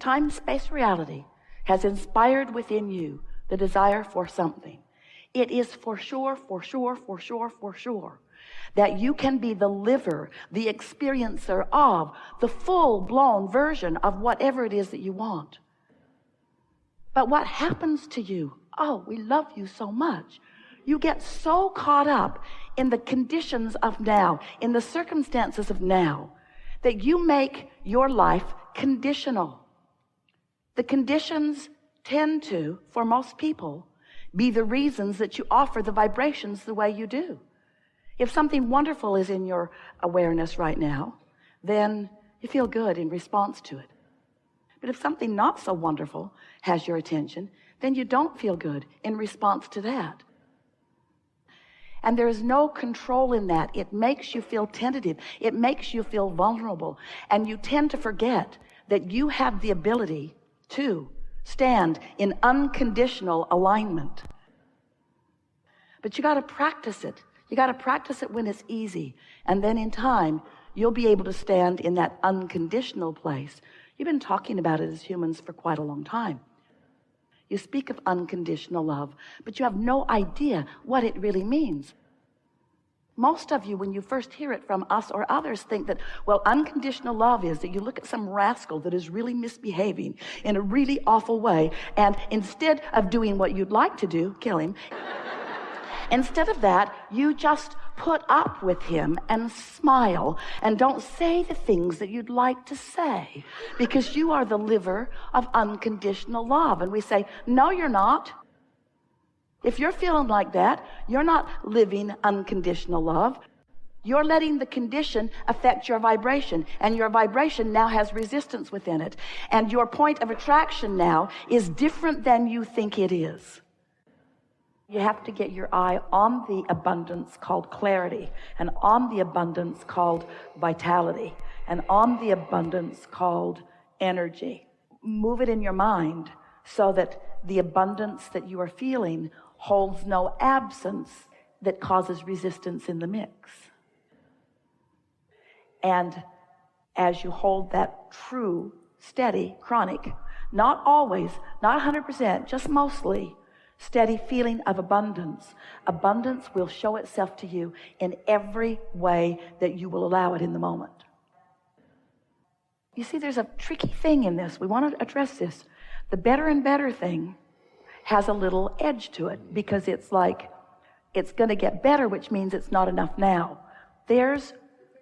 time-space reality has inspired within you the desire for something, it is for sure that you can be the liver, the experiencer of the full-blown version of whatever it is that you want. But what happens to you? Oh, we love you so much. You get so caught up in the conditions of now, in the circumstances of now, that you make your life conditional. The conditions tend to, for most people, be the reasons that you offer the vibrations the way you do. If something wonderful is in your awareness right now, then you feel good in response to it. But if something not so wonderful has your attention, then you don't feel good in response to that. And there is no control in that. It makes you feel tentative. It makes you feel vulnerable. And you tend to forget that you have the ability to stand in unconditional alignment. But you got to practice it. You got to practice it when it's easy. And then in time, you'll be able to stand in that unconditional place. You've been talking about it as humans for quite a long time. You speak of unconditional love, but you have no idea what it really means. Most of you, when you first hear it from us or others, think that, well, unconditional love is that you look at some rascal that is really misbehaving in a really awful way, and instead of doing what you'd like to do, kill him, instead of that, you just put up with him and smile and don't say the things that you'd like to say because you are the liver of unconditional love. And we say, no, you're not. If you're feeling like that, you're not living unconditional love. You're letting the condition affect your vibration, and your vibration now has resistance within it. And your point of attraction now is different than you think it is. You have to get your eye on the abundance called clarity, and on the abundance called vitality, and on the abundance called energy. Move it in your mind so that the abundance that you are feeling holds no absence that causes resistance in the mix. And as you hold that true, steady, chronic, not always, not 100%, just mostly, steady feeling of abundance, abundance will show itself to you in every way that you will allow it in the moment. You see, there's a tricky thing in this. We want to address this. The better and better thing has a little edge to it because it's like it's going to get better, which means it's not enough now. There's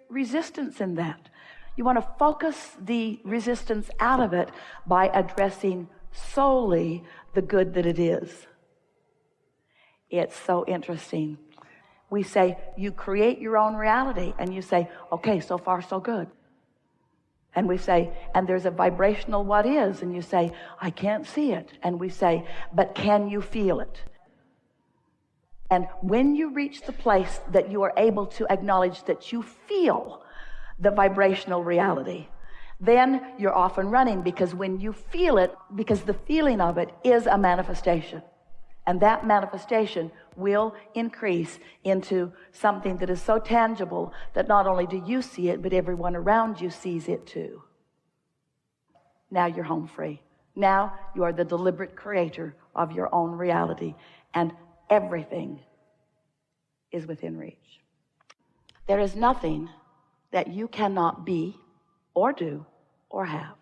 resistance in that. You want to focus the resistance out of it by addressing solely the good that it is. It's so interesting. We say, you create your own reality, and you say, okay, so far so good. And we say, and there's a vibrational what is, and you say, I can't see it. And we say, but can you feel it? And when you reach the place that you are able to acknowledge that you feel the vibrational reality, then you're off and running, because when you feel it, because the feeling of it is a manifestation. And that manifestation will increase into something that is so tangible that not only do you see it, but everyone around you sees it too. Now you're home free. Now you are the deliberate creator of your own reality, and everything is within reach. There is nothing that you cannot be or do or have.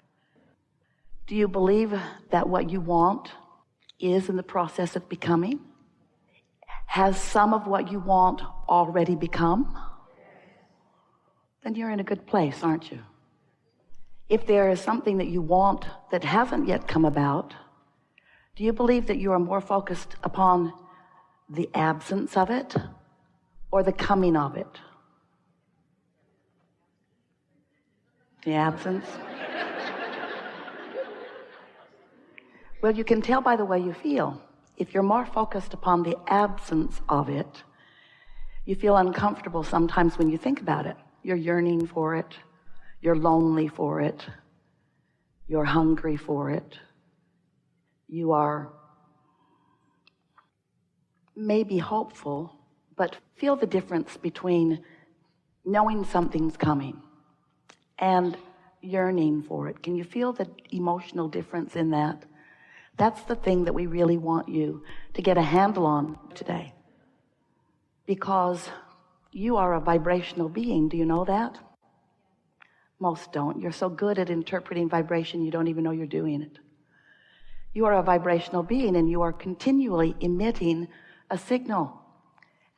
Do you believe that what you want is in the process of becoming? Has some of what you want already become? Then you're in a good place, aren't you? If there is something that you want that hasn't yet come about, do you believe that you are more focused upon the absence of it or the coming of it? The absence? Well, you can tell by the way you feel. If you're more focused upon the absence of it, you feel uncomfortable sometimes when you think about it. You're yearning for it. You're lonely for it. You're hungry for it. You are maybe hopeful, but feel the difference between knowing something's coming and yearning for it. Can you feel the emotional difference in that? That's the thing that we really want you to get a handle on today. Because you are a vibrational being. Do you know that? Most don't. You're so good at interpreting vibration, you don't even know you're doing it. You are a vibrational being, and you are continually emitting a signal.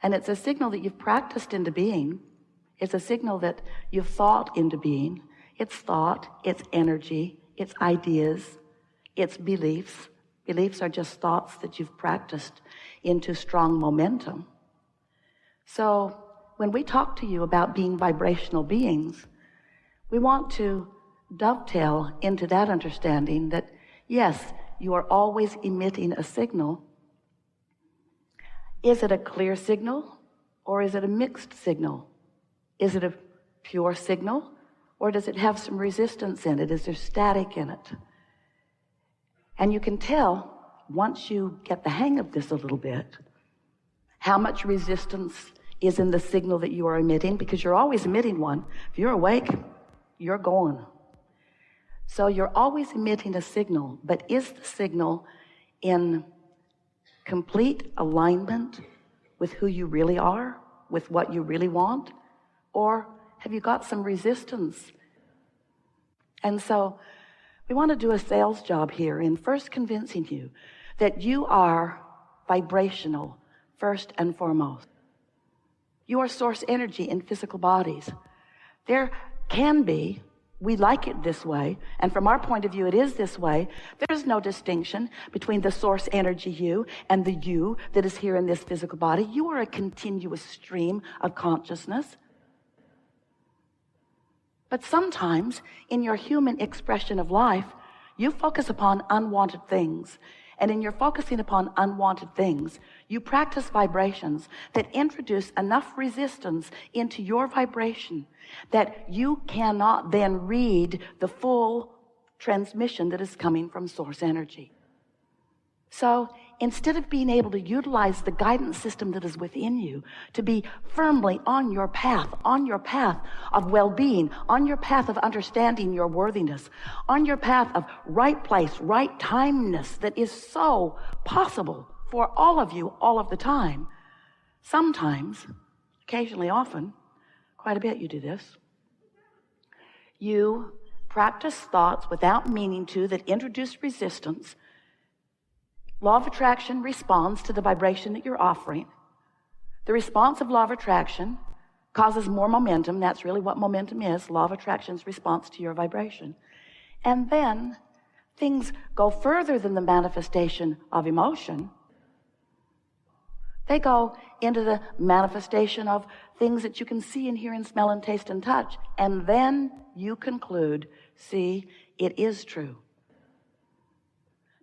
And it's a signal that you've practiced into being. It's a signal that you've thought into being. It's thought, it's energy, it's ideas, it's beliefs. Beliefs are just thoughts that you've practiced into strong momentum. So when we talk to you about being vibrational beings, we want to dovetail into that understanding that, yes, you are always emitting a signal. Is it a clear signal, or is it a mixed signal? Is it a pure signal, or does it have some resistance in it? Is there static in it? And you can tell, once you get the hang of this a little bit, how much resistance is in the signal that you are emitting, because you're always emitting one. If you're awake, you're going. So you're always emitting a signal, but is the signal in complete alignment with who you really are, with what you really want? Or have you got some resistance? And so we want to do a sales job here in first convincing you that you are vibrational first and foremost. You are source energy in physical bodies. There can be, we like it this way, and from our point of view it is this way. There is no distinction between the source energy you and the you that is here in this physical body. You are a continuous stream of consciousness. But sometimes in your human expression of life, you focus upon unwanted things. And in your focusing upon unwanted things, you practice vibrations that introduce enough resistance into your vibration that you cannot then read the full transmission that is coming from source energy. So instead of being able to utilize the guidance system that is within you to be firmly on your path of well-being, on your path of understanding your worthiness, on your path of right place, right timeness that is so possible for all of you all of the time, sometimes, occasionally, often, quite a bit you do this, you practice thoughts without meaning to that introduce resistance. Law of attraction responds to the vibration that you're offering. The response of law of attraction causes more momentum. That's really what momentum is. Law of attraction's response to your vibration. And then things go further than the manifestation of emotion. They go into the manifestation of things that you can see and hear and smell and taste and touch. And then you conclude, see, it is true.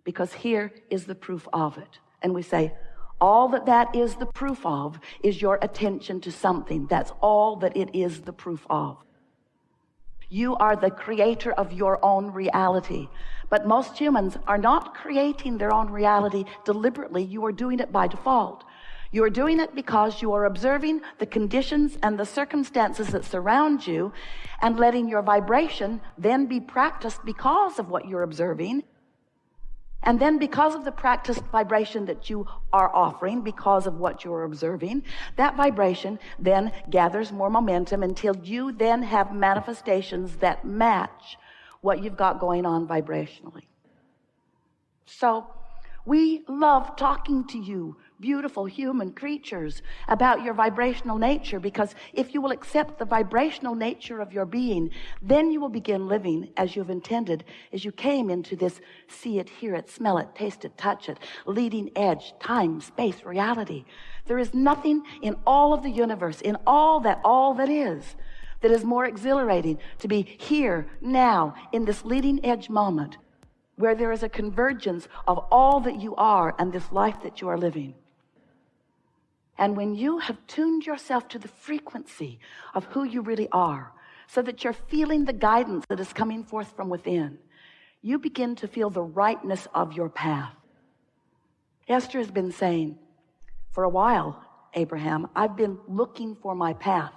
Because here is the proof of it. And we say, all that is the proof of is your attention to something. That's all that it is the proof of. You are the creator of your own reality. But most humans are not creating their own reality deliberately. You are doing it by default. You are doing it because you are observing the conditions and the circumstances that surround you and letting your vibration then be practiced because of what you're observing. And then because of the practiced vibration that you are offering, because of what you're observing, that vibration then gathers more momentum until you then have manifestations that match what you've got going on vibrationally. So we love talking to you, beautiful human creatures, about your vibrational nature, because if you will accept the vibrational nature of your being, then you will begin living as you've intended, as you came into this see it, hear it, smell it, taste it, touch it, leading edge, time, space, reality. There is nothing in all of the universe, in all that is more exhilarating to be here, now, in this leading edge moment, where there is a convergence of all that you are and this life that you are living. And when you have tuned yourself to the frequency of who you really are, so that you're feeling the guidance that is coming forth from within, you begin to feel the rightness of your path. Esther has been saying, for a while, Abraham, I've been looking for my path.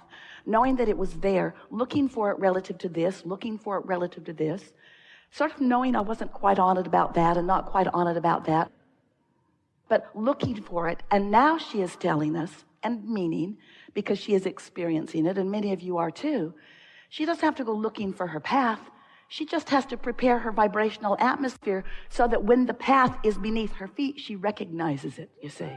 knowing that it was there, looking for it relative to this, looking for it relative to this, sort of knowing I wasn't quite on it about that and not quite on it about that, but looking for it. And now she is telling us, and meaning, because she is experiencing it, and many of you are too, she doesn't have to go looking for her path. She just has to prepare her vibrational atmosphere so that when the path is beneath her feet, she recognizes it, you see.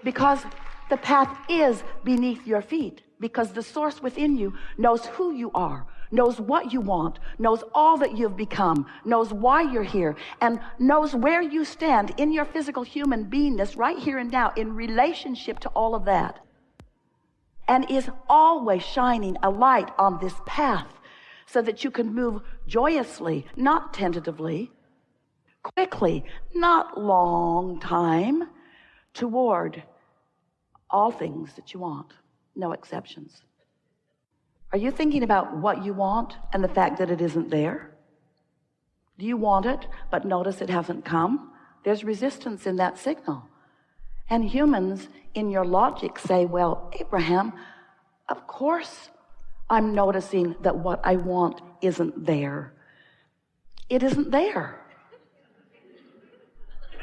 Because the path is beneath your feet, because the source within you knows who you are, knows what you want, knows all that you've become, knows why you're here, and knows where you stand in your physical human beingness right here and now in relationship to all of that, and is always shining a light on this path so that you can move joyously, not tentatively, quickly, not long time, toward all things that you want, no exceptions. Are you thinking about what you want and the fact that it isn't there? Do you want it, but notice it hasn't come? There's resistance in that signal. And humans, in your logic, say, well, Abraham, of course I'm noticing that what I want isn't there. It isn't there.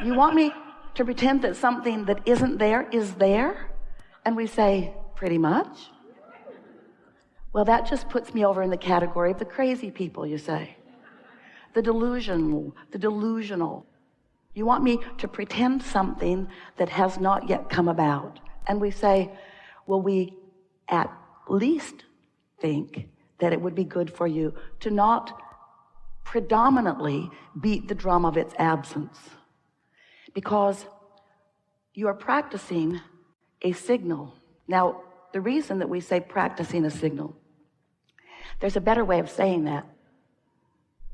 You want me to pretend that something that isn't there is there? And we say, pretty much. Well, that just puts me over in the category of the crazy people, you say. The delusional. You want me to pretend something that has not yet come about. And we say, well, we at least think that it would be good for you to not predominantly beat the drum of its absence, because you are practicing a signal. Now, the reason that we say practicing a signal, there's a better way of saying that.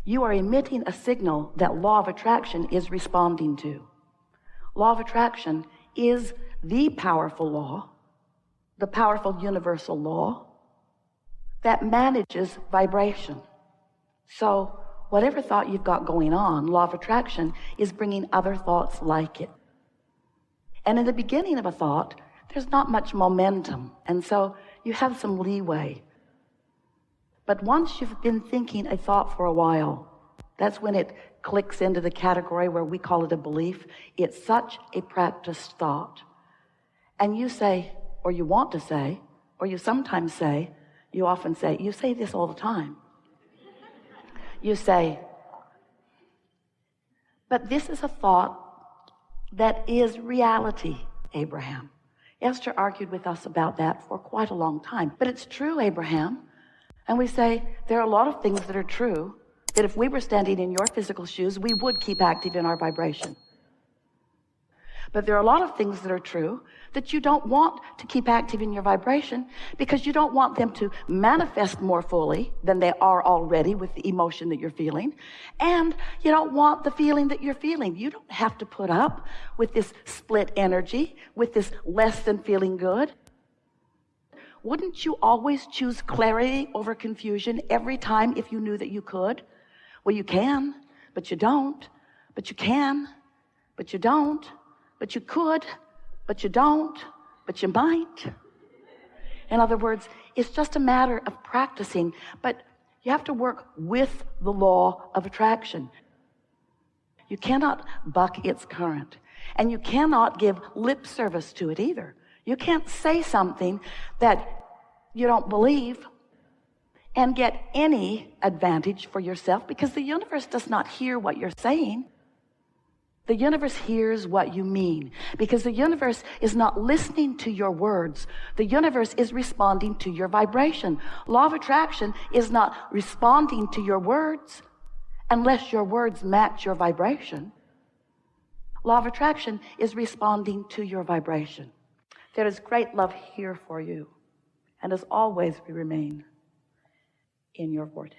You are emitting a signal that law of attraction is responding to. Law of attraction is the powerful law, the powerful universal law that manages vibration. So whatever thought you've got going on, law of attraction is bringing other thoughts like it. And in the beginning of a thought, there's not much momentum, and so you have some leeway. But once you've been thinking a thought for a while, that's when it clicks into the category where we call it a belief. It's such a practiced thought. And you say, or you want to say, or you sometimes say, you often say, you say this all the time. You say, but this is a thought that is reality, Abraham. Esther argued with us about that for quite a long time. But it's true, Abraham. And we say, there are a lot of things that are true, that if we were standing in your physical shoes, we would keep active in our vibration. But there are a lot of things that are true that you don't want to keep active in your vibration because you don't want them to manifest more fully than they are already with the emotion that you're feeling. And you don't want the feeling that you're feeling. You don't have to put up with this split energy, with this less than feeling good. Wouldn't you always choose clarity over confusion every time if you knew that you could? Well, you can, but you don't. But you can, but you don't. But you could, but you don't, but you might. In other words, it's just a matter of practicing, but you have to work with the law of attraction. You cannot buck its current, and you cannot give lip service to it either. You can't say something that you don't believe and get any advantage for yourself, because the universe does not hear what you're saying. The universe hears what you mean, because the universe is not listening to your words. The universe is responding to your vibration. Law of attraction is not responding to your words unless your words match your vibration. Law of attraction is responding to your vibration. There is great love here for you, and as always we remain in your vortex.